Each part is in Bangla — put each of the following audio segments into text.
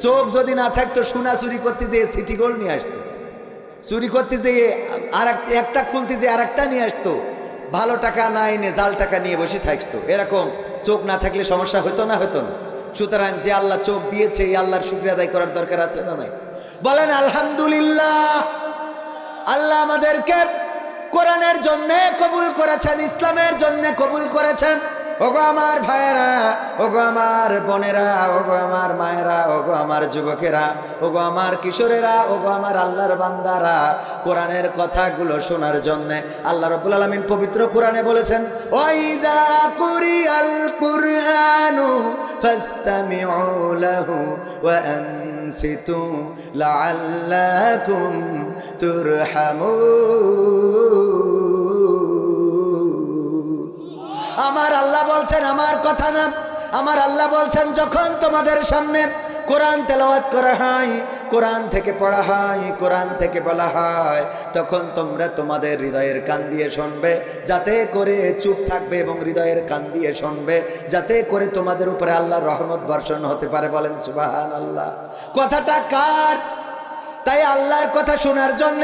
চোখ যদি না থাকতো সোনা চুরি করতে যেয়ে সিটি গোল্ড নিয়ে আসতো, চুরি করতে যেয়ে আর একটা খুলতে যেয়ে আর একটা নিয়ে আসতো, ভালো টাকা না এনে জাল টাকা নিয়ে বসে থাকতো। এরকম চোখ না থাকলে সমস্যা হতো না? হতো না। সুতরাং যে আল্লাহ চোখ দিয়েছে এই আল্লাহর শুকরিয়া আদায় করার দরকার আছে না নাই? বলেন আলহামদুলিল্লাহ। আল্লাহ আমাদেরকে কোরআনের জন্য কবুল করেছেন, ইসলামের জন্য কবুল করেছেন। ওগো আমার ভাইয়েরা, ওগো আমার বোনেরা, ওগো আমার মায়েরা, ওগো আমার যুবকেরা, ওগো আমার কিশোরেরা, ওগো আমার আল্লাহর বান্দারা, কোরআনের কথাগুলো শোনার জন্য আল্লাহ রাব্বুল আলামিন পবিত্র কোরআনে বলেছেন, ওয়াইদা কুরিয়াল কুরআনু ফাসতামিউ লাহু ওয়া আনসিতু লাআল্লাকুম তুরহামুন। আমার আল্লাহ বলছেন, আমার কথা না, আমার আল্লাহ বলছেন, যখন তোমাদের সামনে কোরআন তেলাওয়াত করা হয়, কোরআন থেকে পড়া হয়, কোরআন থেকে বলা হয়, তখন তোমরা তোমাদের হৃদয়ের কান দিয়ে শুনবে, যাতে করে চুপ থাকবে এবং হৃদয়ের কান দিয়ে শুনবে, যাতে করে তোমাদের উপরে আল্লাহর রহমত বর্ষণ হতে পারে। বলেন সুবহানাল্লাহ। কথাটা কার? তাই আল্লাহর কথা শোনার জন্য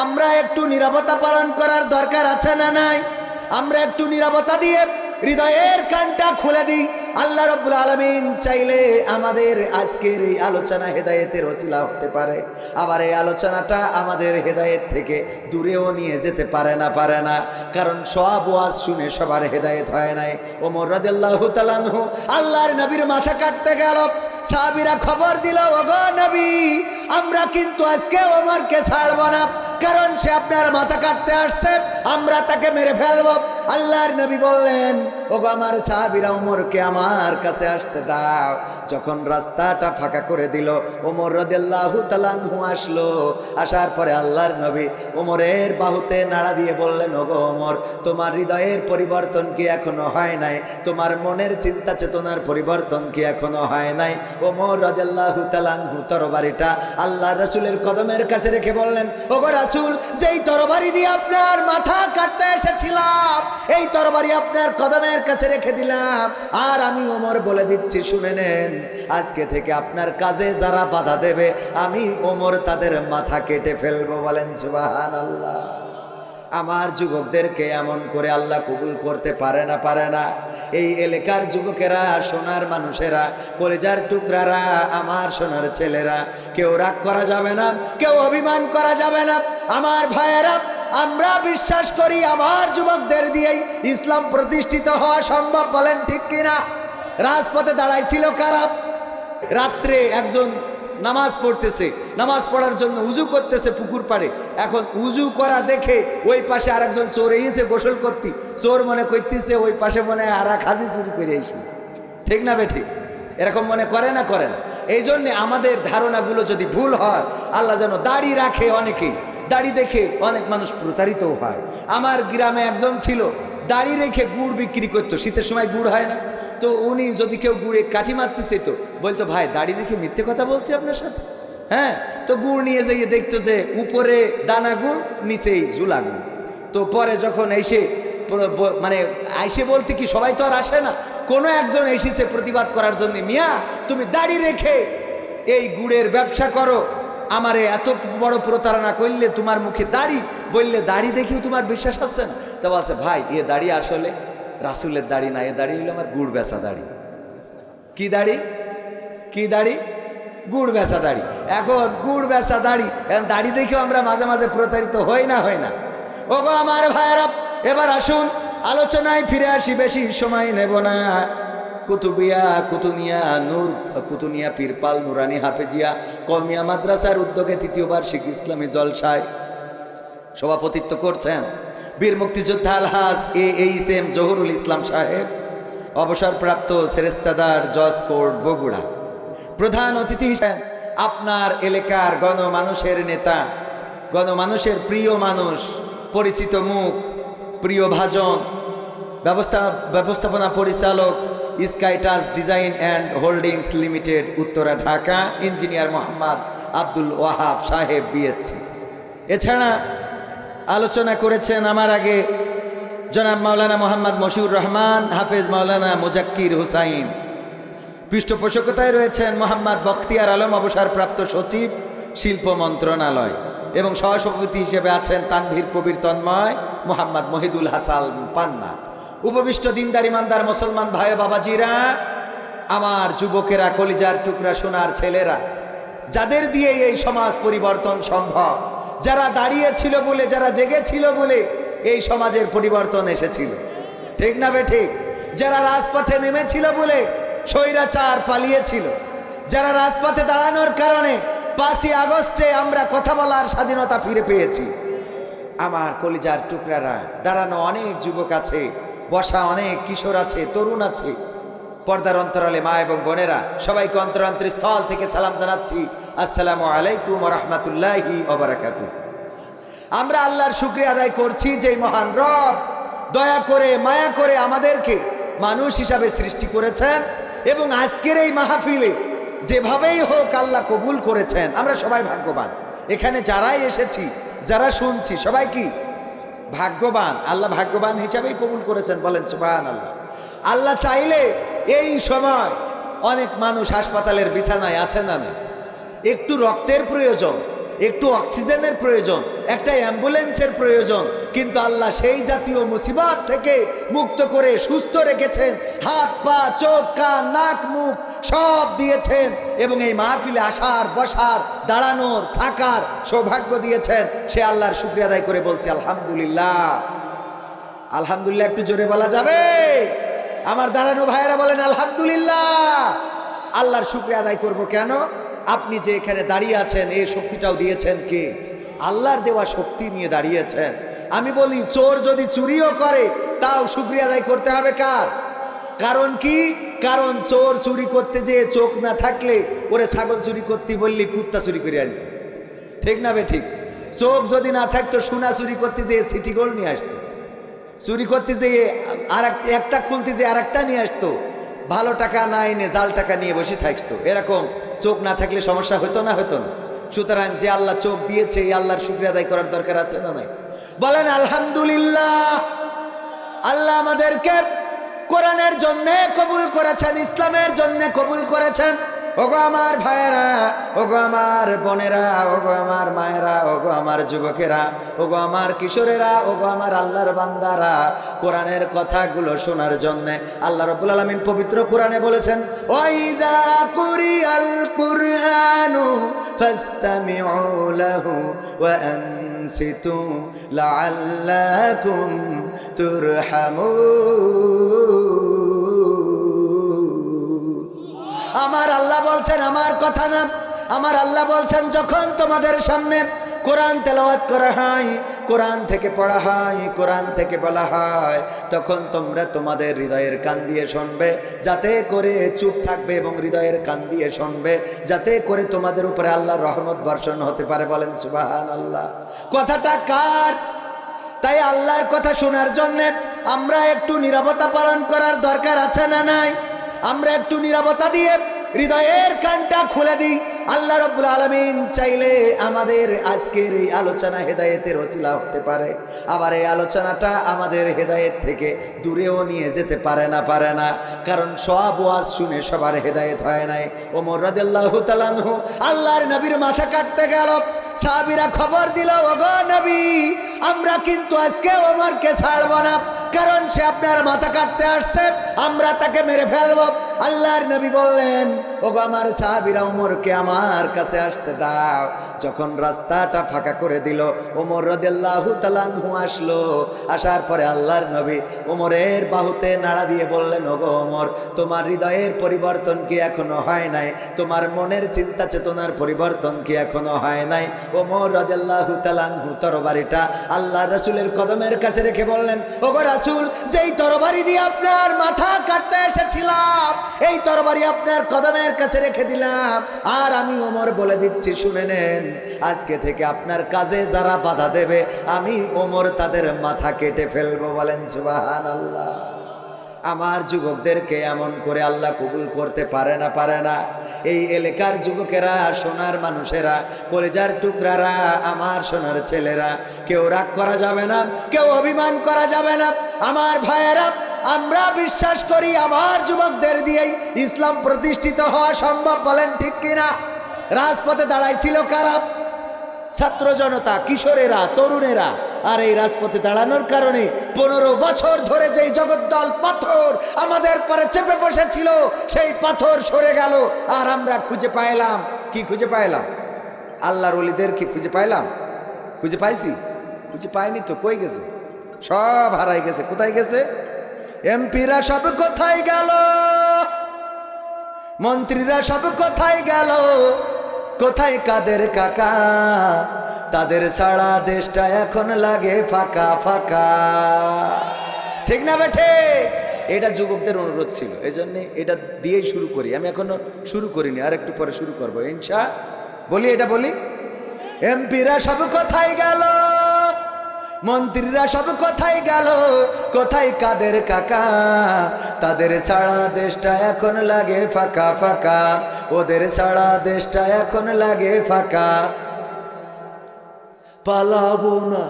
আমরা একটু নীরবতা পালন করার দরকার আছে না নাই? আমরা একটু নীরবতা দিয়ে হৃদয়ের কানটা খুলে দিই। আল্লাহ রাব্বুল আলামিন চাইলে আমাদের আজকের এই আলোচনা হেদায়েতের ওসিলা হতে পারে, আবার এই আলোচনাটা আমাদের হেদায়েত থেকে দূরেও নিয়ে যেতে পারে না, পারে না। কারণ সব ওয়াজ শুনে সবার হেদায়েত হয় নাই। ওমর রাদিয়াল্লাহু তাআলা আনহু আল্লাহর নবীর মাথা কাটতে গেল, সাহাবীরা খবর দিল, ওগো নবী, আমরা কিন্তু আজকে ওমরকে ছাড়ব না, কারণ সে আপনার মাথা কাটতে আসছে, আমরা তাকে মেরে ফেলবো। আল্লাহর নবী বললেন, ওগো আমার সাহাবীরা, ওমরকে আমার কাছে আসতে দাও। যখন রাস্তাটা ফাঁকা করে দিল, ওমর রাদিয়াল্লাহু তাআলা আনহু আসলো। আসার পরে আল্লাহর নবী ওমরের বাহুতে নাড়া দিয়ে বললেন, ওগো ওমর, তোমার হৃদয়ের পরিবর্তন কি এখনো হয় নাই? তোমার মনের চিন্তা চেতনার পরিবর্তন কি এখনো হয় নাই? ওমর রাদিয়াল্লাহু তাআলা আনহু তরবারিটা আল্লাহর রাসূলের কদমের কাছে রেখে বললেন, ওগো রাসূল, যেই তরবারি দিয়ে আপনার মাথা কাটতে এসেছিলাম, এই তরবারি আপনার কদমের কাছে রেখে দিলাম। আর আমি ওমর বলে দিচ্ছি, শুনে নেন, আজকে থেকে আপনার কাজে যারা বাধা দেবে, আমি ওমর তাদের মাথা কেটে ফেলবো। বলেন সুবহানাল্লাহ। আমার যুবকদেরকে এমন করে আল্লাহ কবুল করতে পারে না, পারে না? এই এলাকার যুবকেরা, সোনার মানুষেরা, কলেজার টুকরারা, আমার সোনার ছেলেরা, কেউ রাগ করা যাবে না, কেউ অভিমান করা যাবে না। আমার ভাইয়েরা, আমরা বিশ্বাস করি আমার যুবকদের দিয়েই ইসলাম প্রতিষ্ঠিত হওয়া সম্ভব। বলেন ঠিক কিনা? রাজপথে দাঁড়াইছিল কারা? রাত্রে একজন নামাজ পড়তেছে, নামাজ পড়ার জন্য উজু করতেছে পুকুর পাড়ে। এখন উজু করা দেখে ওই পাশে আর একজন চোর এসে গোসল করতি, চোর মনে করতেছে ওই পাশে মনে হয় আর এক হাজি চুরি করে আসবে। ঠিক না বেঠিক? এরকম মনে করে না, করে না? এই জন্যে আমাদের ধারণাগুলো যদি ভুল হয়, আল্লাহ যেন দাড়ি রাখে অনেকেই, দাড়ি দেখে অনেক মানুষ প্রতারিত হয়। আমার গ্রামে একজন ছিল, দাড়ি রেখে গুড় বিক্রি করতো, শীতের সময় গুড় হয় না, তো উনি যদি কেউ গুড়ে কাঠি মারতেছে তো বলতো, ভাই দাড়ি রেখে মিথ্যে কথা বলছি আপনার সাথে। হ্যাঁ, তো গুড় নিয়ে যাইয়ে দেখতো যে উপরে দানা গুড়, নিচেই ঝুলা গুড়। তো পরে যখন এসে মানে আইসে বলতে কি সবাই তো আর আসে না, কোনো একজন এসেছে প্রতিবাদ করার জন্য, মিয়া তুমি দাড়ি রেখে এই গুড়ের ব্যবসা করো, আমারে এত বড় প্রতারণা করলে, তোমার মুখে দাড়ি বললে দাড়ি দেখেও তোমার বিশ্বাস হচ্ছে না। তো বলছে, ভাই এ দাড়ি আসলে রাসূলের দাড়ি না, এ দাড়ি হলো আমার গুড় বেচা দাড়ি। কি দাড়ি? কি দাড়ি? গুড় বেচা দাড়ি। এখন গুড় বেচা দাড়ি, এখন দাড়ি দেখেও আমরা মাঝে মাঝে প্রতারিত হই না, হয় না? ওগো আমার ভাইয়েরা, এবার আসুন আলোচনায় ফিরে আসি, বেশি সময় নেব না। কুতুবিয়া কুতুনিয়া নূর কুতুনিয়া পীরপাল নুরানি হাফেজিয়া কওমিয়া মাদ্রাসার উদ্যোগে ৩য় বার্ষিক ইসলামী জলসায় সভাপতিত্ব করছেন বীর মুক্তিযোদ্ধা আলহাজ AHM জহুরুল ইসলাম সাহেব, অবসরপ্রাপ্ত সেরেস্তাদার জজ কোর্ট বগুড়া। প্রধান অতিথি হিসেবে আপনার এলাকার গণমানুষের নেতা, গণমানুষের প্রিয় মানুষ, পরিচিত মুখ, প্রিয় ভাজন, ব্যবস্থাপনা পরিচালক, স্কাইটাস design and holdings limited, Uttara, Dhaka, engineer Mohammad Abdul Wahab Saheb BSc। এছাড়া আলোচনা করেছেন আমার আগে জনাব মাওলানা মোহাম্মদ মশিউর রহমান, হাফেজ মাওলানা মুজাক্কির হুসাইন, পৃষ্ঠপোষকতায় রয়েছেন মোহাম্মদ বখতিয়ার আলম, অবসরপ্রাপ্ত সচিব, শিল্প মন্ত্রণালয়, এবং সহসভাপতি হিসেবে আছেন তানভীর কবির তন্ময়, মোহাম্মদ মহিদুল হাসান পান্না। উপবিষ্ট দিনদার ইমানদার মুসলমান ভাই বাবাজিরা, আমার যুবকেরা, কলিজার টুকরা সোনার ছেলেরা, যাদের দিয়ে এই সমাজ পরিবর্তন সম্ভব, যারা দাঁড়িয়েছিল বলে, যারা জেগেছিল বলে এই সমাজের পরিবর্তন এসেছিল, ঠিক না বে ঠিক? যারা রাজপথে নেমেছিল বলে স্বৈরাচার পালিয়েছিল, যারা রাজপথে দাঁড়ানোর কারণে 5ই আগস্টে আমরা কথা বলার স্বাধীনতা ফিরে পেয়েছি। আমার কলিজার টুকরারা, দাঁড়ানো অনেক যুবক আছে, বসা অনেক কিশোর আছে, তরুণ আছে, পর্দার অন্তরালে মা এবং বোনেরা, সবাইকে অন্তরান্তরস্থল থেকে সালাম জানাচ্ছি, আসসালামু আলাইকুম ওয়া রাহমাতুল্লাহি ওয়া বারাকাতুহু। আমরা আল্লাহর শুকরিয়া আদায় করছি যে মহান রব দয়া করে, মায়া করে আমাদেরকে মানুষ হিসাবে সৃষ্টি করেছেন, এবং আজকের এই মাহফিলে যেভাবেই হোক আল্লাহ কবুল করেছেন। আমরা সবাই ভাগ্যবান, এখানে যারাই এসেছি, যারা শুনছি, সবাই কি ভাগ্যবান? আল্লাহ ভাগ্যবান হিসাবেই কবুল করেছেন, বলেন সুবহানাল্লাহ। আল্লাহ চাইলে এই সময় অনেক মানুষ হাসপাতালের বিছানায় আছে না, একটু রক্তের প্রয়োজন, একটু অক্সিজেনের প্রয়োজন, একটা অ্যাম্বুলেন্সের প্রয়োজন, কিন্তু আল্লাহ সেই জাতীয় মুসিবত থেকে মুক্ত করে সুস্থ রেখেছেন, হাত পা চোখ কান নাক মুখ সব দিয়েছেন, এবং এই মাহফিলে আসার, বসার, দাঁড়ানোর, থাকার সৌভাগ্য দিয়েছেন। সে আল্লাহর শুকরিয়া আদায় করে বলছি আলহামদুলিল্লাহ। আলহামদুলিল্লাহ একটু জোরে বলা যাবে? আমার দাঁড়ানো ভাইয়েরা বলেন আলহামদুলিল্লাহ। আল্লাহর শুকরিয়া আদায় করব কেন? আপনি যে এখানে দাঁড়িয়ে আছেন, এই শক্তিটাও দিয়েছেন কে? আল্লাহর দেওয়া শক্তি নিয়ে দাঁড়িয়েছেন। আমি বলি, চোর যদি চুরিও করে তাও শুকরিয়া আদায় করতে হবে কার? কারণ কি? কারণ চোর চুরি করতে যেয়ে চোখ না থাকলে ওরে ছাগল চুরি করতে বললি কুত্তা চুরি করে আনবে, ঠিক না বে ঠিক? চোখ যদি না থাকতো সোনা চুরি করতে যেয়ে সিটি গোল্ড নিয়ে আসতো, চুরি করতে যেয়ে আর একটা খুলতে যেয়ে আর একটা নিয়ে আসতো, ভালো টাকা না এনে জাল টাকা নিয়ে বসে থাকতো। এরকম চোখ না থাকলে সমস্যা হতো না? হতো না। সুতরাং যে আল্লাহ চোখ দিয়েছে, এই আল্লাহর শুকরিয়া আদায় করার দরকার আছে না নাই? বলেন আলহামদুলিল্লাহ। আল্লাহ আমাদেরকে কোরআনের জন্যে কবুল করেছেন, ইসলামের জন্যে কবুল করেছেন। ওগো আমার ভাইয়েরা, ওগো আমার বোনেরা, ওগো আমার মায়েরা, ওগো আমার যুবকেরা, ওগো আমার কিশোরেরা, ওগো আমার আল্লাহর বান্দারা, কোরআনের কথাগুলো শোনার জন্যে আল্লাহ রাব্বুল আলামিন পবিত্র কোরআনে বলেছেন, ওয়াইদা কুরিয়াল কুরআনু ফাসতামিউ লাহু ওয়া আনসিতু লাআল্লাকুম তুরহামুন। আমার আল্লাহ বলছেন, আমার কথা না, আমার আল্লাহ বলছেন, যখন তোমাদের সামনে কোরআন তেলাওয়াত করা হয়, কোরআন থেকে পড়া হয়, কোরআন থেকে বলা হয়, তখন তোমরা তোমাদের হৃদয়ের কান দিয়ে শুনবে, যাতে করে চুপ থাকবে এবং হৃদয়ের কান দিয়ে শুনবে, যাতে করে তোমাদের উপরে আল্লাহর রহমত বর্ষণ হতে পারে। বলেন সুবহানাল্লাহ। কথাটা কার? তাই আল্লাহর কথা শোনার জন্যে আমরা একটু নীরবতা পালন করার দরকার আছে না নাই? আমরা একটু নীরবতা দিয়ে হৃদয়ের কানটা খুলে দিই। আল্লাহ রাব্বুল আলামিন চাইলে আমাদের আজকের এই আলোচনা হেদায়েতের ওসিলা হতে পারে, আবার এই আলোচনাটা আমাদের হেদায়েত থেকে দূরেও নিয়ে যেতে পারে না, পারে না। কারণ সব ওয়াজ শুনে সবার হেদায়েত হয় নাই। ওমর রাদিয়াল্লাহু তাআলা আনহু আল্লাহর নবীর মাথা কাটতে গেল, সাহাবীরা খবর দিল, ওগো নবী, আমরা কিন্তু আজকে ওমরকে ছাড়ব না, কারণ সে আপনার মাথা কাটতে আসছে, আমরা তাকে মেরে ফেলব। আল্লাহর নবী বললেন, ওগো আমার সাহাবীরা, ওমরকে আমার কাছে আসতে দাও। যখন রাস্তাটা ফাঁকা করে দিল, ওমর রাদিয়াল্লাহু তাআলা আনহু আসলো। আসার পরে আল্লাহর নবী ওমরের বাহুতে নাড়া দিয়ে বললেন, ওগো ওমর, তোমার হৃদয়ের পরিবর্তন কি এখনো হয় নাই? তোমার মনের চিন্তা চেতনার পরিবর্তন কি এখনো হয় নাই? ওমর রাদিয়াল্লাহু তাআলা আনহু তরবারিটা আল্লাহর রাসূলের কদমের কাছে রেখে বললেন, ওগো রাসূল, যেই তরবারি দিয়ে আপনার মাথা কাটতে এসেছিলাম, এই তরবারি আপনার কদমের কাছে রেখে দিলাম। আর আমি ওমর বলে দিচ্ছি, শুনে নেন, আজকে থেকে আপনার কাজে যারা বাধা দেবে, আমি ওমর তাদের মাথা কেটে ফেলবো। বলেন সুবহানাল্লাহ। আমার যুবকদেরকে এমন করে আল্লাহ কবুল করতে পারে না, পারে না? এই এলাকার যুবকেরা, সোনার মানুষেরা, কলিজার টুকরারা, আমার সোনার ছেলেরা, কেউ রাগ করা যাবে না, কেউ অভিমান করা যাবে না। আমার ভাইয়েরা, আমরা বিশ্বাস করি আমার যুবকদের দিয়েই ইসলাম প্রতিষ্ঠিত হওয়া সম্ভব। বলেন ঠিক কিনা? রাজপথে দাঁড়াইছিল কারা? ছাত্র জনতা, কিশোরেরা, তরুণেরা। আর এই রাজপথে দাঁড়ানোর কারণে 15 বছর ধরে যেই জগদ্দল পাথর আমাদের পরে চেপে বসেছিল, সেই পাথর সরে গেল। আর আমরা খুঁজে পাইলাম, কি খুঁজে পাইলাম? আল্লাহর ওলিদেরকে খুঁজে পাইলাম। খুঁজে পাইছি? খুঁজে পাইনি তো। কই গেছে? সব হারাই গেছে। কোথায় গেছে? এমপিরা সব কোথায় গেল? মন্ত্রীরা সব কোথায় গেল? কোথায় কাদের কাকা? তাদের ছাড়া দেশটা এখন লাগে ফাঁকা ফাঁকা। ঠিক না বেঠে? এটা যুবকদের অনুরোধ ছিল, এই জন্য এটা দিয়েই শুরু করি। আমি এখনো শুরু করিনি, আর একটু পরে শুরু করবো ইনশা। বলি, এটা বলি। এমপিরা সব কোথায় গেল? মন্ত্রীরা সব কোথায় গেল? কোথায় কাদের কাকা? তাদের ছাড়া দেশটা এখন লাগে ফাঁকা ফাঁকা। ওদের ছাড়া দেশটা এখন লাগে ফাঁকা। পালাবো না,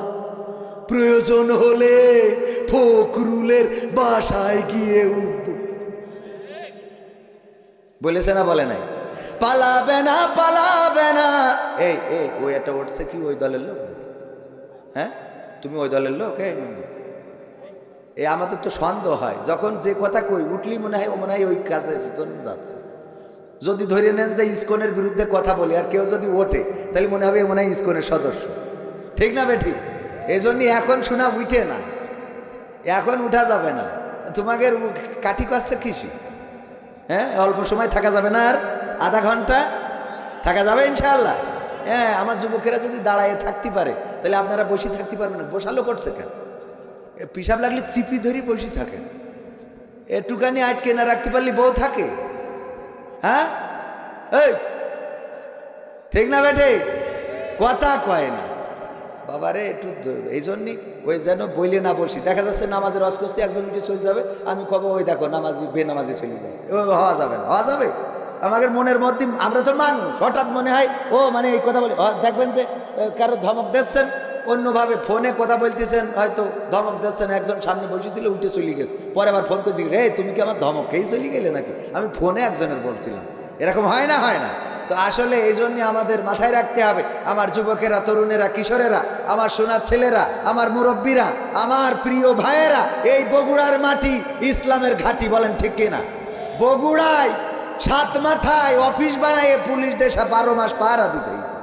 প্রয়োজন হলে ফখরুলের বাসায় গিয়ে উঠব। বলেছে না বলে নাই? পালাবে না, পালাবে না। এই এই ওই একটা উঠছে কি ওই দলের লোক? হ্যাঁ, তুমি ওই দলের লোক? এই আমাদের তো সন্দেহ হয়, যখন যে কথা কই উঠলি মনে হয় ওই কাজের জন্য যাচ্ছে। যদি ধরে নেন যে ইসকনের বিরুদ্ধে কথা বলি আর কেউ যদি ওঠে, তাহলে মনে হবে ইসকনের সদস্য। ঠিক না বেঠিক? এই জন্য এখন শোনা উঠে না, এখন উঠা যাবে না। তোমাকে কাঠি কাছে কৃষি, হ্যাঁ, অল্প সময় থাকা যাবে না, আর আধা ঘন্টা থাকা যাবে ইনশাআল্লাহ। হ্যাঁ, আমার যুবকেরা যদি দাঁড়ায় থাকতে পারে, তাহলে আপনারা বসে থাকতে পারবেন না। বসালো করছে কেন? পিসাব লাগলে চিপি ধরি বসে থাকেন। একটুখানি আটকে না রাখতে পারলে বউ থাকে? হ্যাঁ, এই ঠিক না বেঠে? কথা কয় না বাবারে একটু। এই জন্যই ওই যেন বইলে না বসি। দেখা যাচ্ছে নামাজের রস করছি, একজন উঠে চলে যাবে, আমি কব ওই দেখো নামাজি বেনামাজি চলে যাচ্ছে। ও হওয়া যাবে না, হওয়া যাবে। আমাদের মনের মধ্যে, আমরা তো মানুষ, হঠাৎ মনে হয় ও এই কথা বলে। দেখবেন যে কারো ধমক দিচ্ছেন, অন্যভাবে ফোনে কথা বলতেছেন, হয়তো ধমক দিচ্ছেন, একজন সামনে বসেছিল উঠে চলে গেছে, পরে আবার ফোন করে জিজ্ঞেস, তুমি কি আমার ধমক খেয়েই চলে গেলে নাকি? আমি ফোনে একজনের বলছিলাম। এরকম হয় না? হয় না? তো আসলে এই জন্য আমাদের মাথায় রাখতে হবে, আমার যুবকেরা, তরুণেরা, কিশোরেরা, আমার সোনার ছেলেরা, আমার মুরব্বীরা, আমার প্রিয় ভাইয়েরা, এই বগুড়ার মাটি ইসলামের ঘাঁটি। বলেন ঠিক কিনা? বগুড়ায় 7 মাথায় অফিস বানায় পুলিশ দেশা 12 মাস পাহারা দিতে হয়েছে।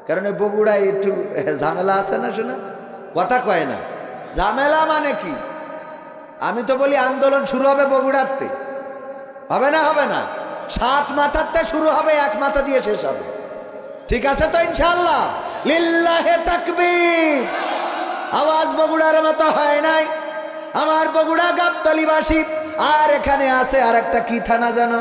কারণ বগুড়ায় একটু ঝামেলা আছে না? শোনা কথা কয় না। ঝামেলা মানে কি? আমি তো বলি আন্দোলন শুরু হবে বগুড়াতে। হবে না? হবে না? 7 মাথাতে শুরু হবে, 1 মাথা দিয়ে শেষ হবে। ঠিক আছে তো ইনশাআল্লাহ? লিল্লাহে তাকবীর। আওয়াজ বগুড়ার মতো হয় নাই। আমার বগুড়া গাবতলীবাসী। আর এখানে আছে আর একটা কি থানা জানো?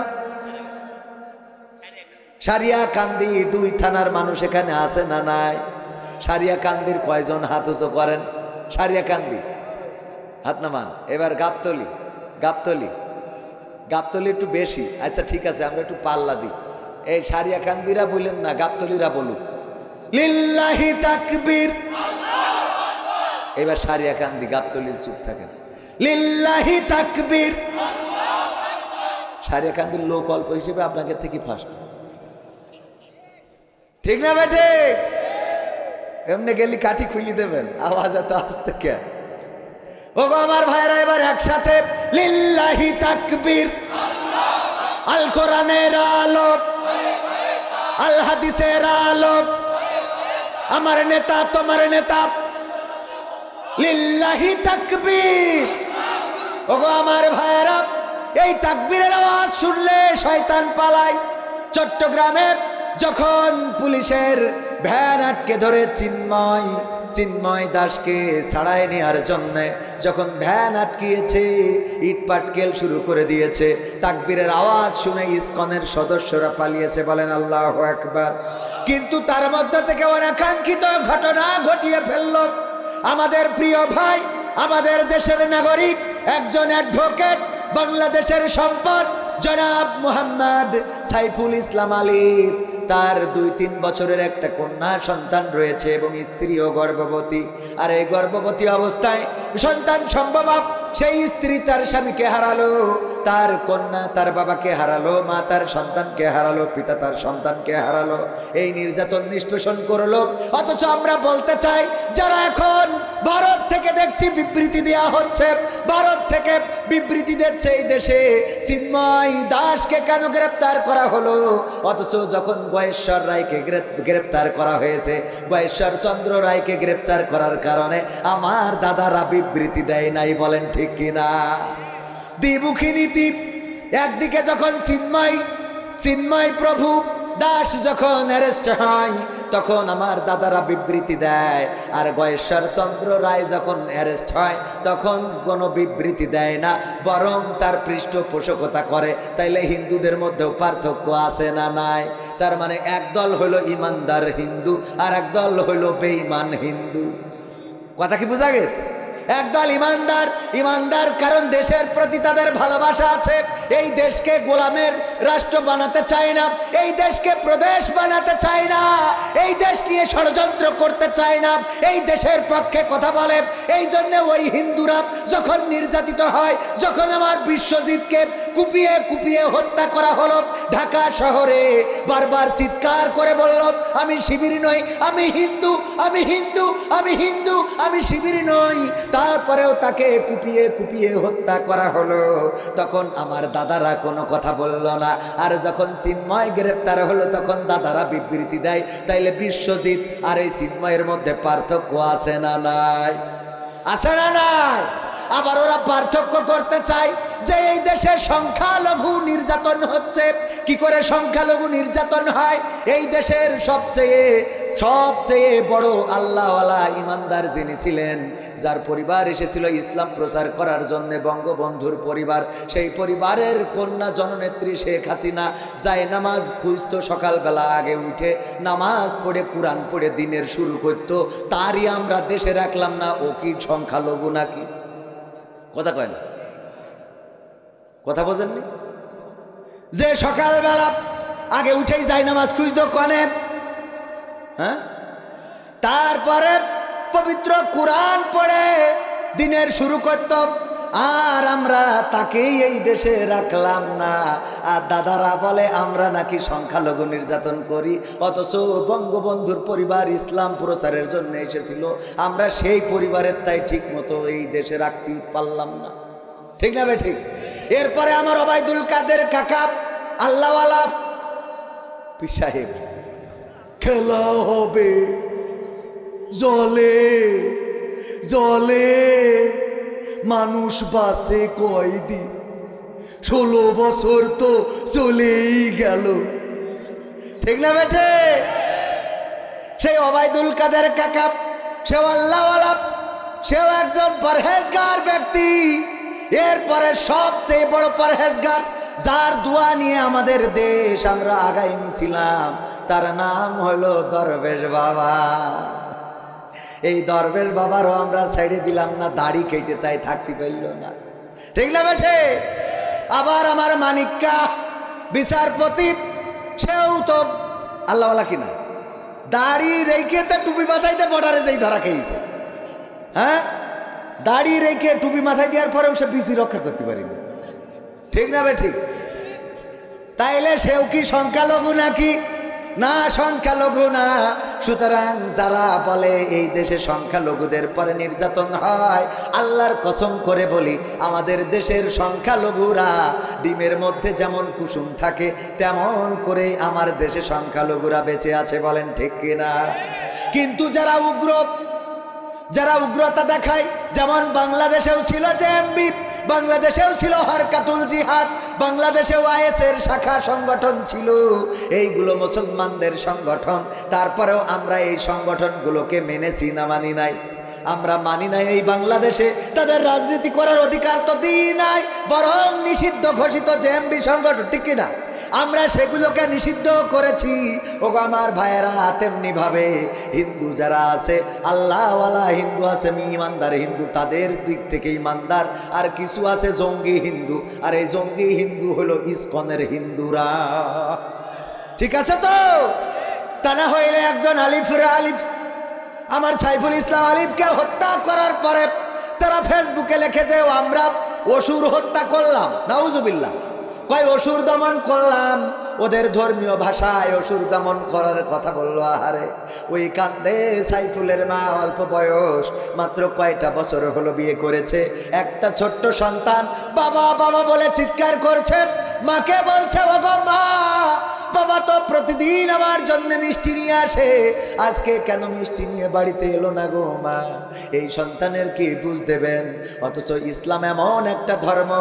সারিয়াকান্দি। 2 থানার মানুষ এখানে আছে না নাই? সারিয়াকান্দির কয়জন হাত উঁচু করেন? সারিয়াকান্দি হাত নামান। এবার গাবতলী। গাবতলী, গাবতলী একটু বেশি। আচ্ছা ঠিক আছে, আমরা একটু পাল্লা দিই। এই সারিয়াকান্দিরা বললেন না, গাবতলীরা বলুক লিল্লাহি তাকবীর। এবার সারিয়াকান্দি, গাবতলী চুপ থাকেন। লিল্লাহি তাকবীর। সারিয়াকান্দির লোক অল্প হিসেবে আপনাকে থেকে ফার্স্ট। ঠিক না বেটে? এমনি গেলি কাঠি খুলি দেবেন, আওয়াজ এত আসতে কেন? ও আমার ভাইরা, এবার একসাথে লিল্লাহি তাকবীর। আল কোরআনের আলো, আল হাদিসের আলো, আমার নেতা তোমার নেতা, লিল্লাহি তাকবীর। ও আমার ভাইরা, এই তাকবীরের আওয়াজ শুনলে শয়তান পালায়। চট্টগ্রামে যখন পুলিশের ভ্যান আটকে ধরে চিন্ময় দাসকে ছাড়াই নেওয়ার জন্য যখন ভ্যান আটকিয়েছে, ইট পাটকেল শুরু করে দিয়েছে, তাকবীরের আওয়াজ শুনে ইসকনের সদস্যরা পালিয়েছে। বলেন আল্লাহু আকবার। কিন্তু তার মধ্যে থেকে অনাকাঙ্ক্ষিত ঘটনা ঘটিয়ে ফেলল আমাদের প্রিয় ভাই, আমাদের দেশের নাগরিক, একজন অ্যাডভোকেট, বাংলাদেশের সম্পদ, জনাব মোহাম্মদ সাইফুল ইসলাম আলিফ। তার 2-3 বছরের একটা কন্যা সন্তান রয়েছে এবং স্ত্রীও গর্ভবতী। আর এই গর্ভবতী অবস্থায় সন্তান সম্ভব, সেই স্ত্রী তার স্বামীকে হারালো, তার কন্যা তার বাবাকে হারালো, মা তার সন্তানকে হারালো, পিতা তার সন্তানকে হারালো। এই নির্যাতন নিষ্পেষণ করলো। অথচ আমরা বলতে চাই, যারা এখন ভারত থেকে দেখছি বিবৃতি দেওয়া হচ্ছে, ভারত থেকে বিবৃতি দিচ্ছে এই দেশে চিন্ময় দাসকে কেন গ্রেপ্তার করা হলো, অথচ যখন গয়েশ্বর রায়কে গ্রেপ্তার করা হয়েছে, গয়েশ্বর চন্দ্র রায়কে গ্রেপ্তার করার কারণে আমার দাদারা বিবৃতি দেয় নাই। বলেন ঠিক কিনা? দ্বিমুখী নীতি। একদিকে যখন চিন্ময় প্রভু দাস যখন অ্যারেস্ট হয় তখন আমার দাদারা বিবৃতি দেয়, আর গয়েশ্বর চন্দ্র রায় যখন অ্যারেস্ট হয় তখন কোনো বিবৃতি দেয় না, বরং তার পৃষ্ঠপোষকতা করে। তাইলে হিন্দুদের মধ্যেও পার্থক্য আছে না নাই? তার মানে একদল হলো ইমানদার হিন্দু আর একদল হলো বেঈমান হিন্দু। কথা কি বোঝা গেছে? একদল ইমানদার কারণ দেশের প্রতি তাদের ভালোবাসা আছে, এই দেশকে গোলামের রাষ্ট্র বানাতে চায় না, এই দেশকে প্রদেশ বানাতে চায় না, এই দেশ নিয়ে ষড়যন্ত্র করতে চায় না, এই দেশের পক্ষে কথা বলে। এই জন্য ওই হিন্দুরা যখন নির্যাতিত হয়, যখন আমার বিশ্বজিৎকে কুপিয়ে হত্যা করা হলো ঢাকা শহরে, বারবার চিৎকার করে বলল, আমি শিবির নই, আমি হিন্দু, আমি হিন্দু, আমি হিন্দু, আমি শিবির নই। তারপরেও তাকে কুপিয়ে হত্যা করা হলো। তখন আমার দাদারা কোনো কথা বলল না। আর যখন চিন্ময় গ্রেফতার হলো তখন দাদারা বিবৃতি দেয়। তাইলে বিশ্বজিৎ আর এই চিন্ময়ের মধ্যে পার্থক্য আছে না নাই? আছে না নাই? আবার ওরা পার্থক্য করতে চায় যে এই দেশে সংখ্যালঘু নির্যাতন হচ্ছে। কি করে সংখ্যালঘু নির্যাতন হয়? এই দেশের সবচেয়ে বড় আল্লাহওয়ালা ইমানদার যিনি ছিলেন, যার পরিবার এসেছিল ইসলাম প্রচার করার জন্য, বঙ্গবন্ধুর পরিবার, সেই পরিবারের কন্যা জননেত্রী শেখ হাসিনা যায় নামাজ খুঁজত, সকালবেলা আগে উঠে নামাজ পড়ে কোরআন পড়ে দিনের শুরু করত। তারই আমরা দেশে রাখলাম না। ও কি সংখ্যালঘু নাকি? কথা কয় না? কথা বোঝেননি? যে সকালবেলা আগে উঠেই যায় নামাজ খুঁজত কনে, হ্যাঁ, তারপরে পবিত্র কোরআন পড়ে দিনের শুরু করত, আর আমরা তাকেই এই দেশে রাখলাম না। আর দাদারা বলে আমরা নাকি সংখ্যালঘু নির্যাতন করি, অথচ বঙ্গবন্ধুর পরিবার ইসলাম প্রচারের জন্য এসেছিল, আমরা সেই পরিবারের তাই ঠিক মতো এই দেশে রাখতে পারলাম না। ঠিক না বে ঠিক? এরপরে আমার ওবায়দুল কাদের কাকা আল্লাহওয়ালা পীর সাহেব, খেলা হবে জলে জলে, মানুষ বাসে কয়দিন, 16 বছর তো চলেই গেল। ঠিক না বেটে? সেই ওবায়দুল কাদের কাকা, সেও আল্লাহওয়ালা, সেও একজন পরহেজগার ব্যক্তি। এরপরে সবচেয়ে বড় পরহেজগার, যার দোয়া নিয়ে আমাদের দেশ আমরা আগাই নিছিলাম, তার নাম হলো দরবেশ বাবা। এই দরবেশ বাবারও আমরা ছেড়ে দিলাম না, দাড়ি কেটে তাই থাকতে পারল না। ঠিক না বেঠে? আবার আমার মানিক্কা বিচারপতি, সেও তো আল্লাহওয়ালা কিনা, দাড়ি রেখে তো টুপি মাথাইতে বর্ডারে যেই ধরা খেয়েছে। হ্যাঁ, দাড়ি রেখে টুপি মাথায় দেওয়ার পরেও সে বিসি রক্ষা করতে পারিনি। ঠিক না বে ঠিক? তাইলে সেও কি সংখ্যালঘু নাকি? না, সংখ্যালঘু না। সুতরাং যারা বলে এই দেশে সংখ্যালঘুদের পরে নির্যাতন হয়, আল্লাহর কসম করে বলি, আমাদের দেশের সংখ্যালঘুরা ডিমের মধ্যে যেমন কুসুম থাকে তেমন করে আমার দেশে সংখ্যালঘুরা বেঁচে আছে। বলেন ঠিক কিনা? কিন্তু যারা উগ্রতা দেখায়, যেমন বাংলাদেশেও ছিল জেএমবি, বাংলাদেশেও ছিল হরকাতুল জিহাদ, বাংলাদেশেও আইএসের শাখা সংগঠন ছিল, এইগুলো মুসলমানদের সংগঠন। তারপরেও আমরা এই সংগঠনগুলোকে মেনেছি না মানি নাই? আমরা মানি নাই। এই বাংলাদেশে তাদের রাজনীতি করার অধিকার তো দিই নাই, বরং নিষিদ্ধ ঘোষিত জেএমবি সংগঠন। ঠিক কিনা? আমরা সেগুলোকে নিষিদ্ধ করেছি। ওগো আমার ভাইয়েরা, তেমনি ভাবে হিন্দু যারা আছে, আল্লাহওয়ালা হিন্দু আছে, ইমানদার হিন্দু, তাদের দিক থেকে ইমানদার, আর কিছু আছে জঙ্গি হিন্দু, আর এই জঙ্গি হিন্দু হলো ইসকনের হিন্দুরা। ঠিক আছে তো? তা না হইলে একজন আলিফ আমার সাইফুল ইসলাম আলিফকে হত্যা করার পরে তারা ফেসবুকে লিখেছে আমরা অসুর হত্যা করলাম, নাউজুবিল্লাহ। কয় অসুর দমন করলাম, ওদের ধর্মীয় ভাষায় অসুর দমন করার কথা বললো। আহারে ওই কান্দে সাইফুলের মা, অল্প বয়স, মাত্র কয়টা বছর হলো বিয়ে করেছে, একটা ছোট্ট সন্তান, বাবা বাবা বলে চিৎকার করছে। মাকে বলছে ওগো মা, বাবা তো প্রতিদিন আমার জন্য মিষ্টি নিয়ে আসে, আজকে কেন মিষ্টি নিয়ে বাড়িতে এলো না গো মা? এই সন্তানের কি বুঝ দেবেন? অথচ ইসলাম এমন একটা ধর্ম,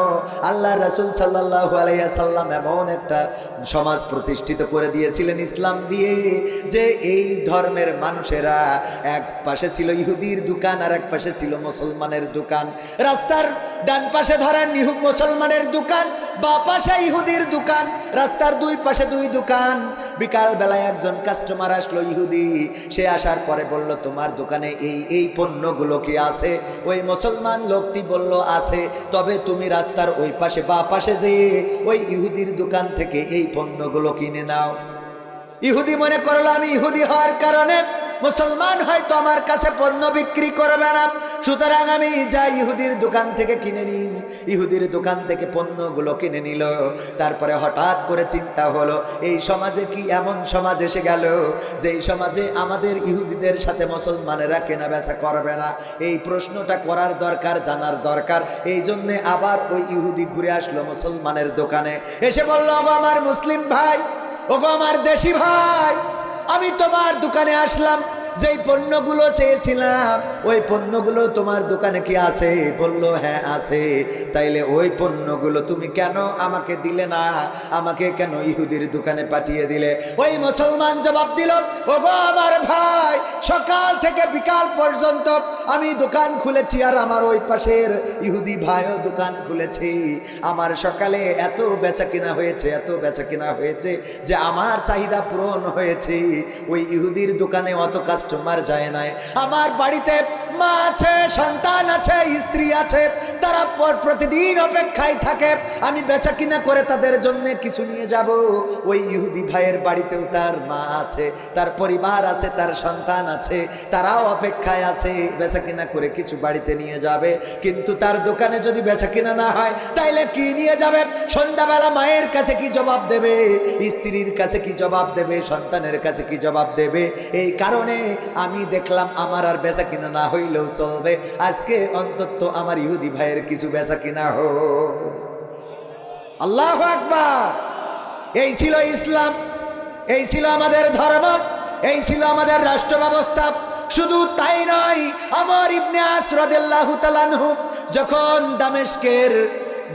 আল্লাহ রাসূল সাল্লাল্লাহু আলাইহি সাল্লাম এমন একটা সমাজ প্রতিষ্ঠিত করে দিয়েছিলেন ইসলাম দিয়ে, যে এই ধর্মের মানুষেরা এক পাশে ছিল ইহুদির দোকান আর এক পাশে ছিল মুসলমানের দোকান। রাস্তার ডান পাশে ধরেন মুসলমানের দোকান, বা পাশে ইহুদির দোকান, রাস্তার দুই পাশে দুই দোকান। বিকাল বেলায় একজন কাস্টমার আসলো ইহুদি, সে আসার পরে বলল তোমার দোকানে এই পণ্যগুলো কি আছে? ওই মুসলমান লোকটি বলল আছে, তবে তুমি রাস্তার ওই পাশে বা পাশে যেয়ে ওই ইহুদির দোকান থেকে এই পণ্যগুলো কিনে নাও। ইহুদি মনে করলো আমি ইহুদি হওয়ার কারণে মুসলমান হয়তো আমার কাছে পণ্য বিক্রি করবে না, সুতরাং আমি যাই ইহুদির দোকান থেকে কিনে নিই। ইহুদির দোকান থেকে পণ্যগুলো কিনে নিল। তারপরে হঠাৎ করে চিন্তা হলো, এই সমাজে কি এমন সমাজ এসে গেল যে এই সমাজে আমাদের ইহুদিদের সাথে মুসলমানেরা কেনা বেচা করবে না? এই প্রশ্নটা করার দরকার, জানার দরকার। এই জন্যে আবার ওই ইহুদি ঘুরে আসলো মুসলমানের দোকানে, এসে বলল ওগো আমার মুসলিম ভাই, ওগো আমার দেশি ভাই, আমি তোমার দোকানে আসলাম, যেই পণ্যগুলো চেয়েছিলাম ওই পণ্যগুলো তোমার দোকানে কি আছে? বলল হ্যাঁ আছে। তাইলে ওই পণ্যগুলো তুমি কেন আমাকে দিলে না? আমাকে কেন ইহুদির দোকানে পাঠিয়ে দিলে? ওই মুসলমান জবাব দিল, ওগো আমার ভাই, সকাল থেকে বিকাল পর্যন্ত আমি দোকান খুলেছি আর আমার ওই পাশের ইহুদি ভাইও দোকান খুলেছি। আমার সকালে এত বেচা কিনা হয়েছে, এত বেচা কিনা হয়েছে যে আমার চাহিদা পূরণ হয়েছে। ওই ইহুদির দোকানে অত কাস্টমার যায় নাই। আমার বাড়িতে মা আছে, সন্তান আছে, স্ত্রী আছে, তারা প্রতিদিন অপেক্ষায় থাকে আমি বেচা কিনা করে তাদের জন্য কিছু নিয়ে যাব। ওই ইহুদি ভাইয়ের বাড়িতেও তার মা আছে, তার পরিবার আছে, তার সন্তান আছে, তারাও অপেক্ষায় আছে বেচা কিনা করে কিছু বাড়িতে নিয়ে যাবে। কিন্তু তার দোকানে যদি বেচা কিনা না হয় তাইলে কি নিয়ে যাবে? সন্ধ্যাবেলা মায়ের কাছে কি জবাব দেবে? স্ত্রীর কাছে কি জবাব দেবে? সন্তানের কাছে কি জবাব দেবে? এই কারণে আমি দেখলাম আমার আর বেচা কিনা না হইলেও চলবে, আজকে অন্তত আমার ইহুদি ভাইয়ের কিছু বেচা কিনা হোক। আল্লাহু আকবার। এই ছিল ইসলাম, এই ছিল আমাদের ধর্ম, এই ছিল আমাদের রাষ্ট্র ব্যবস্থা। শুধু তাই নয়, আমর ইবনে আস রাদিয়াল্লাহু তাআলা আনহু যখন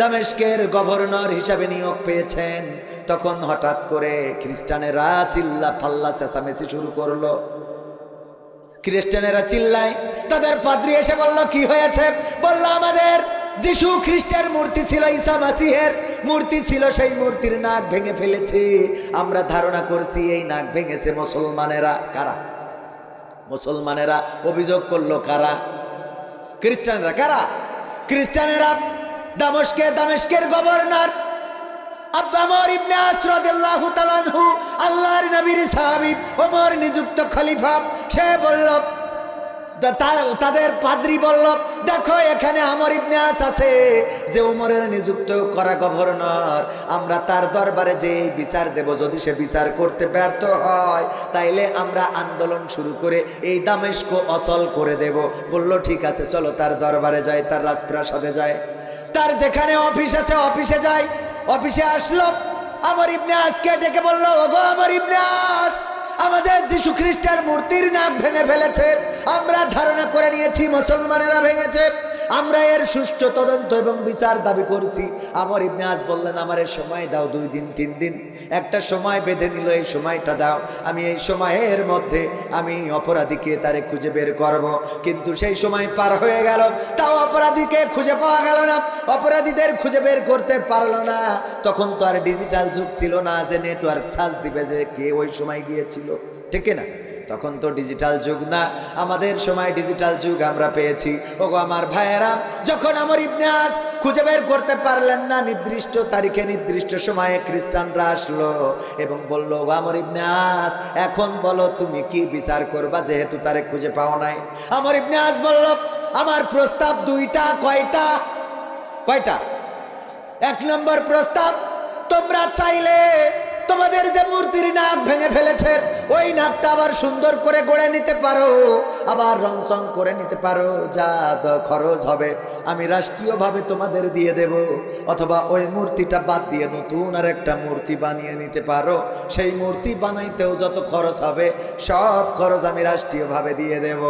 দামেস্কের গভর্নর হিসাবে নিয়োগ পেয়েছেন, তখন হঠাৎ করে খ্রিস্টানেরা চিল্লা পাল্লা চেঁচামেচি শুরু করলো। খ্রিস্টানেরা চিল্লায়, তাদের পাদ্রী এসে বলল কি হয়েছে? বলল আমাদের যিশু খ্রিস্টের মূর্তি ছিল, ঈসা মাসিহের মূর্তি ছিল, সেই মূর্তির নাক ভেঙে ফেলেছে। আমরা ধারণা করছি এই নাক ভেঙেছে মুসলমানেরা। কারা? মুসলমানেরা অভিযোগ করলো। কারা? খ্রিস্টানেরা। কারা? খ্রিস্টানেরা। দামেস্কের গভর্নর আমর ইবনে আস রাদিয়াল্লাহু তাআলা আনহু, আল্লাহর নবীর সাহাবী, ওমর নিযুক্ত খলিফা, সে বলল, তাদের পাদ্রী বলল, দেখো এখানে আমর ইবনে আস আছে, যে ওমরের নিযুক্ত করা গভর্নর, আমরা তার দরবারে যে বিচার দেব, যদি সে বিচার করতে ব্যর্থ হয় তাইলে আমরা আন্দোলন শুরু করে এই দামেস্ক অচল করে দেব। বলল ঠিক আছে, চলো তার দরবারে যাই, তার রাজপ্রাসাদে যাই, তার যেখানে অফিস আছে অফিসে যাই। অফিসে আসলো, আমর ইবনে আসকে ডেকে বলল, ওগো আমর ইবনে আস, আমাদের যিশু খ্রিস্টের মূর্তির নাক ভেঙে ফেলেছে, আমরা ধারণা করে নিয়েছি মুসলমানেরা ভেঙেছে, আমরা এর সুষ্ঠু তদন্ত এবং বিচার দাবি করছি। আমর ইবনে আস বললেন, আমার সময় দাও, 2 দিন 3 দিন, একটা সময় বেঁধে নিল, এই সময়টা দাও, আমি এই সময়ের মধ্যে আমি অপরাধীকে তারে খুঁজে বের করব। কিন্তু সেই সময় পার হয়ে গেল, তাও অপরাধীকে খুঁজে পাওয়া গেল না, অপরাধীদের খুঁজে বের করতে পারলো না। তখন তো আর ডিজিটাল যুগ ছিল না যে নেটওয়ার্ক সার্চ দিবে যে কে ওই সময় গিয়েছিল, ঠিক না? তখন তো ডিজিটাল যুগ না, আমাদের সময় ডিজিটাল যুগ আমরা পেয়েছি। ওগো আমার ভাইয়েরা, যখন আমর ইবনে আস খুঁজে বের করতে পারলেন না। নির্দিষ্ট তারিখে নির্দিষ্ট সময়ে খ্রিস্টানরা আসলো এবং বলল, আমর ইবনে আস, এখন বলো তুমি কি বিচার করবা, যেহেতু তারে খুঁজে পাও নাই। আমর ইবনে আস বলল, আমার প্রস্তাব দুইটা। কয়টা? কয়টা? এক নম্বর প্রস্তাব, তোমরা চাইলে তোমাদের যে মূর্তির নাক ভেঙে ফেলেছে ওই নাকটা আবার সুন্দর করে গড়ে নিতে পারো, আবার রংসং করে নিতে পারো, যা খরচ হবে আমি রাষ্ট্রীয়ভাবে তোমাদের দিয়ে দেব। অথবা ওই মূর্তিটা বাদ দিয়ে নতুন আর একটা মূর্তি বানিয়ে নিতে পারো, সেই মূর্তি বানাইতেও যত খরচ হবে সব খরচ আমি রাষ্ট্রীয়ভাবে দিয়ে দেব।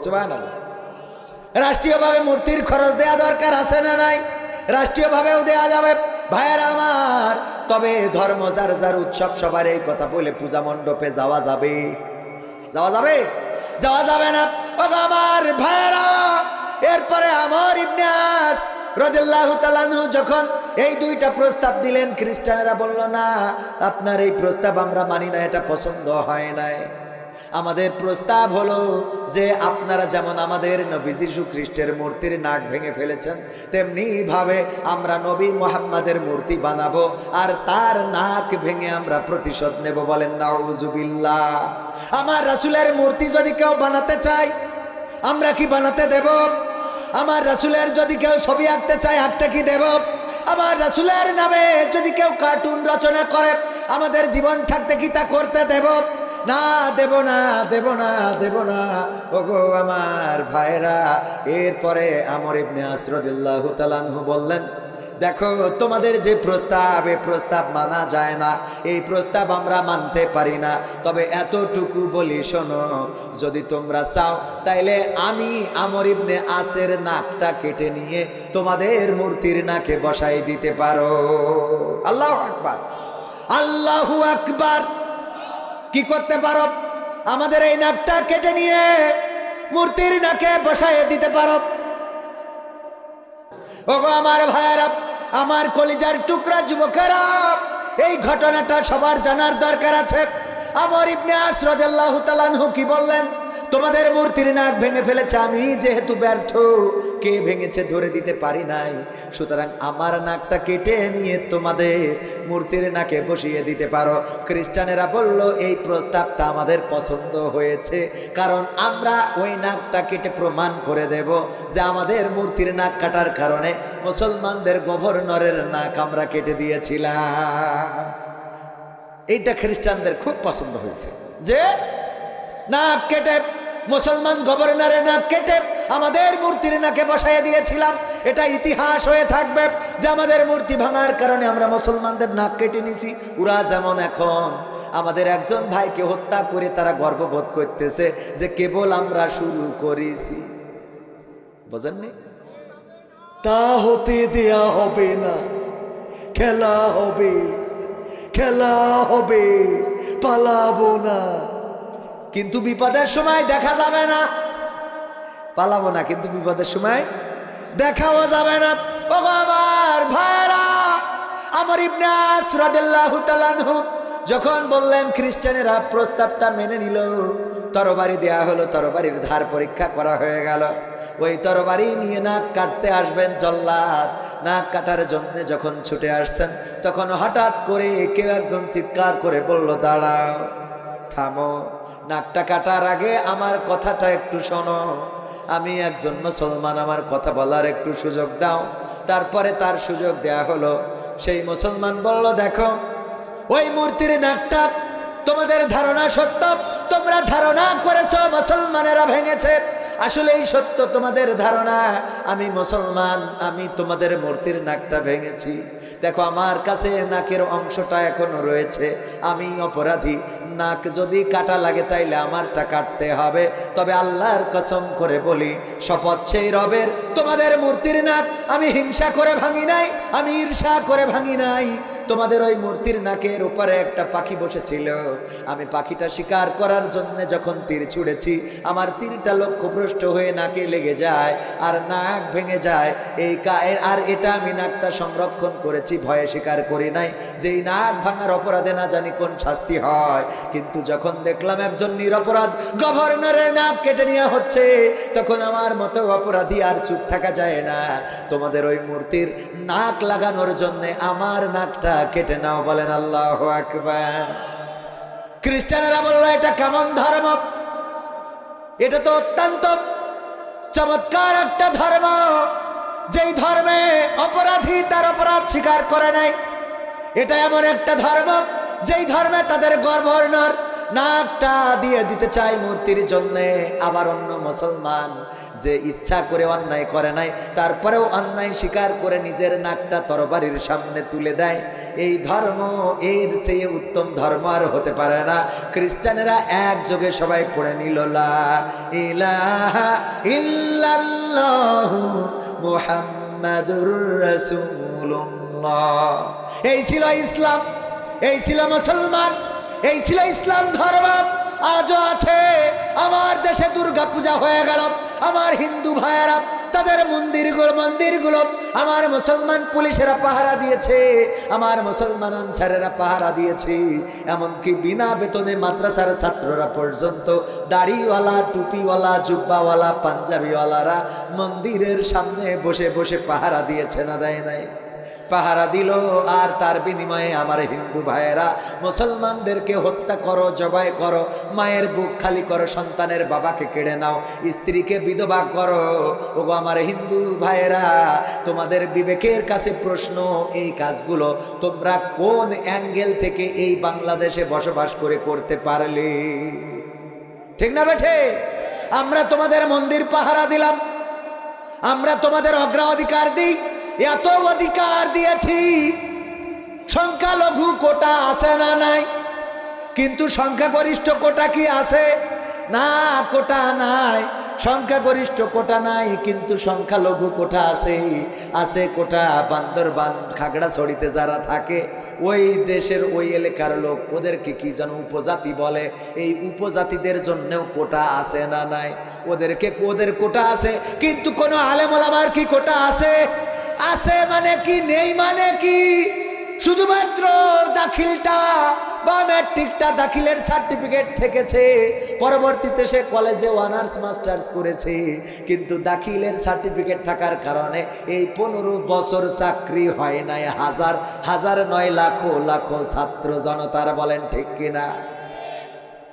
সুবহানাল্লাহ। রাষ্ট্রীয়ভাবে মূর্তির খরচ দেয়া দরকার আছে না নাই? রাষ্ট্রীয়ভাবেও দেয়া যাবে ভাইয়েরা আমার। তবে ধর্ম যার যার উৎসব সবার এই কথা বলে পূজা মণ্ডপে যাওয়া যাবে? যাওয়া যাবে? যাওয়া যাবে না ও আমার ভাইয়েরা। এরপরে আমর ইবনে আস রাদিয়াল্লাহু তাআলা আনহু যখন এই দুইটা প্রস্তাব দিলেন, খ্রিস্টানেরা বলল, না, আপনার এই প্রস্তাব আমরা মানি না, এটা পছন্দ হয় নাই। আমাদের প্রস্তাব হলো যে আপনারা যেমন আমাদের নবী যীশু খ্রিস্টের মূর্তির নাক ভেঙে ফেলেছেন, তেমনি ভাবে আমরা নবী মুহাম্মাদের মূর্তি বানাবো আর তার নাক ভেঙে আমরা প্রতিশোধ নেব। বলেন নাউজুবিল্লাহ। আমার রাসূলের মূর্তি যদি কেউ বানাতে চায় আমরা কি বানাতে দেব? আমার রাসূলের যদি কেউ ছবি আঁকতে চায় আঁকতে কি দেব? আমার রাসূলের নামে যদি কেউ কার্টুন রচনা করে আমাদের জীবন থাকতে কি তা করতে দেব? না, দেব না, দেব না, দেব না। ওগো আমার ভাইরা। এরপরে আমর ইবনে আস রাদিয়াল্লাহু তাআলা আনহু বললেন, দেখো তোমাদের যে প্রস্তাব, এই প্রস্তাব মানা যায় না, এই প্রস্তাব আমরা মানতে পারি না। তবে এতটুকু বলি শোনো, যদি তোমরা চাও তাইলে আমি আমর ইবনে আসের নাকটা কেটে নিয়ে তোমাদের মূর্তির নাকে বসাই দিতে পারো। আল্লাহু আকবার, আল্লাহু আকবার। কি করতে পারো? আমাদের এই নাকটা কেটে নিয়ে মূর্তির নাকে বসাইয়ে দিতে পারো। ওগো আমার ভাইয়েরা, আমার কলিজার টুকরা যুবকেরা, এই ঘটনাটা সবার জানার দরকার আছে। আমর ইবনে আস রাদিয়াল্লাহু তাআলা আনহু কি বললেন? তোমাদের মূর্তির নাক ভেঙে ফেলেছে আমি, যেহেতু ব্যর্থ, কে ভেঙেছে ধরে দিতে পারি নাই, সুতরাং আমার নাকটা কেটে নিয়ে তোমাদের মূর্তির নাকে বসিয়ে দিতে পারো। খ্রিস্টানেরা বলল, এই প্রস্তাবটা আমাদের পছন্দ হয়েছে, কারণ আমরা ওই নাকটা কেটে প্রমাণ করে দেব যে আমাদের মূর্তির নাক কাটার কারণে মুসলমানদের গভর্নরের নাক আমরা কেটে দিয়েছিলাম। এইটা খ্রিস্টানদের খুব পছন্দ হয়েছে, যে নাক কেটে মুসলমান গভর্নরের নাক কেটে আমাদের মূর্তির নাকে বসাইয়ে দিয়েছিলাম। এটা ইতিহাস হয়ে থাকবে যে আমাদের মূর্তি ভাঙার কারণে আমরা মুসলমানদের নাক কেটে নিছি। ওরা যেমন এখন আমাদের একজন ভাইকে হত্যা করে তারা গর্ববোধ করতেছে যে কেবল আমরা শুরু করেছি। বুঝেননি? তা হতে দেয়া হবে না, খেলা হবে, খেলা হবে, পালাবো না। কিন্তু বিপদের সময় দেখা যাবে না। পালাবো না কিন্তু বিপদের সময় দেখাও যাবে না। ও আমার ভাইরা, আমর ইবনে আস রাদিয়াল্লাহু তাআলা আনহু যখন বললেন, খ্রিস্টানেরা প্রস্তাবটা মেনে নিল, তরবারি দেয়া হলো, তরবারির ধার পরীক্ষা করা হয়ে গেল। ওই তরবারি নিয়ে নাক কাটতে আসবেন জল্লাদ। নাক কাটার জন্য যখন ছুটে আসছেন, তখন হঠাৎ করে কেউ একজন চিৎকার করে বলল, দাঁড়াও, থামো, নাকটা কাটার আগে আমার কথাটা একটু শোনো। আমি একজন মুসলমান, আমার কথা বলার একটু সুযোগ দাও। তারপরে তার সুযোগ দেয়া হলো। সেই মুসলমান বলল, দেখো, ওই মূর্তির নাকটা তোমাদের ধারণা সত্য, তোমরা ধারণা করেছো মুসলমানেরা ভেঙেছে, আসলে এই সত্য তোমাদের ধারণা। আমি মুসলমান, আমি তোমাদের মূর্তির নাকটা ভেঙেছি। দেখো, আমার কাছে নাকের অংশটা এখনো রয়েছে, আমি অপরাধী। নাক যদি কাটা লাগে তাইলে আমারটা কাটতে হবে। তবে আল্লাহর কসম করে বলি, শপথ সেই রবের, তোমাদের মূর্তির নাক আমি হিংসা করে ভাঙি নাই, আমি ঈর্ষা করে ভাঙি নাই। তোমাদের ওই মূর্তির নাকের উপরে একটা পাখি বসেছিল, আমি পাখিটা শিকার করার জন্য যখন তীর ছুঁড়েছি, আমার তীরটা লক্ষ্যপ্রসূ পথভ্রষ্ট হয়ে নাকে লেগে যায় আর নাক ভেঙে যায়। আর এটা আমি নাকটা সংরক্ষণ করেছি, ভয়ে স্বীকার করি নাই যে এই নাক ভাঙার অপরাধে না জানি কোন শাস্তি হয়। কিন্তু যখন দেখলাম একজন নিরপরাধ গভর্নরের নাক কেটে নেওয়া হচ্ছে, তখন আমার মতো অপরাধী আর চুপ থাকা যায় না। তোমাদের ওই মূর্তির নাক লাগানোর জন্য আমার নাকটা কেটে নাও। বলেন আল্লাহু আকবার। খ্রিস্টানেরা বলল এটা কেমন ধর্ম? এটা তো অত্যন্ত চমৎকার একটা ধর্ম, যেই ধর্মে অপরাধী তার অপরাধ স্বীকার করে নাই। এটা এমন একটা ধর্ম যেই ধর্মে তাদের গভর্নর নাকটা দিয়ে দিতে চায় মূর্তির জন্য। আবার অন্য মুসলমান যে ইচ্ছা করে অন্যায় করে নাই, তারপরেও অন্যায় স্বীকার করে নিজের নাকটা তরবারির সামনে তুলে দেয়। এই ধর্ম, এর চেয়ে উত্তম ধর্ম আর হতে পারে না। খ্রিস্টানেরা একযোগে সবাই পড়ে নিল লা ইলাহা ইল্লাল্লাহু মুহাম্মাদুর রাসূলুল্লাহ। এই ছিল ইসলাম, এই ছিল মুসলমান, এই ছিল ইসলাম ধর্ম। আজও আছে। আমার দেশে দুর্গা পূজা হয়ে গেল, আমার হিন্দু ভাইয়েরা তাদের মন্দিরগুলো আমার মুসলমান পুলিশেরা পাহারা দিয়েছে, আমার মুসলমান আনসারেরা পাহারা দিয়েছে। এমনকি বিনা বেতনে মাদ্রাসার ছাত্ররা পর্যন্ত দাড়িওয়ালা, টুপিওয়ালা, জুব্বাওয়ালা, পাঞ্জাবিওয়ালারা মন্দিরের সামনে বসে বসে পাহারা দিয়েছে, না দেয় নাই? পাহারা দিল। আর তার বিনিময়ে আমার হিন্দু ভাইয়েরা মুসলমানদেরকে হত্যা করো, জবাই করো, মায়ের বুক খালি করো, সন্তানের বাবাকে কেড়ে নাও, স্ত্রীকে বিধবা করো। ওগো আমার হিন্দু ভাইয়েরা, তোমাদের বিবেকের কাছে প্রশ্ন, এই কাজগুলো তোমরা কোন অ্যাঙ্গেল থেকে এই বাংলাদেশে বসবাস করে করতে পারলে? ঠিক না বেঠে? আমরা তোমাদের মন্দির পাহারা দিলাম, আমরা তোমাদের অগ্রাধিকার দিই, এত অধিকার দিয়েছি। সংখ্যালঘু কোটা আছে না নাই? কিন্তু সংখ্যাগরিষ্ঠ কোটা কি আছে? না, কোটা নাই। সংখ্যাগরিষ্ঠ কোটা নাই, কিন্তু সংখ্যালঘু কোটা আছে। আছে কোটা। বান্দরবান, খাগড়াছড়িতে যারা থাকে ওই দেশের ওই এলাকার লোক, ওদেরকে কি যেন উপজাতি বলে, এই উপজাতিদের জন্যও কোটা আছে না নাই? ওদের কোটা আছে। কিন্তু কোন আলেম ওলামার কি কোটা আছে? আছে মানে কি, নেই মানে কি? শুধুমাত্র দাখিলটা বা ম্যাট্রিকটা, দাখিলের সার্টিফিকেট থেকেছে, পরবর্তীতে সে কলেজে অনার্স মাস্টার্স করেছে, কিন্তু দাখিলের সার্টিফিকেট থাকার কারণে এই 15 বছর চাকরি হয় নাই। হাজার হাজার নয় লাখো লাখো ছাত্র জনতার, বলেন ঠিক কিনা?